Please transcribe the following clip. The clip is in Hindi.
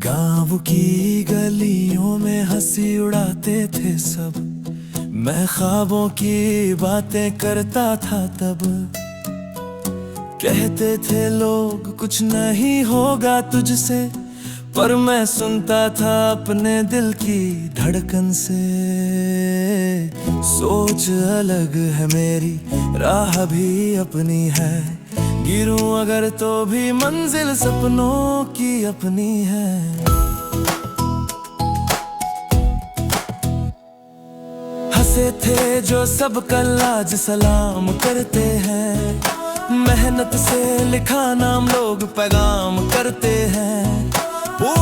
गाँव की गलियों में हंसी उड़ाते थे सब। मैं ख्वाबों की बातें करता था तब। कहते थे लोग कुछ नहीं होगा तुझसे, पर मैं सुनता था अपने दिल की धड़कन से। सोच अलग है मेरी, राह भी अपनी है, गिरूं अगर तो भी मंजिल सपनों की अपनी है। हंसे थे जो सब कल आज सलाम करते हैं, मेहनत से लिखा नाम लोग पैगाम करते हैं। वो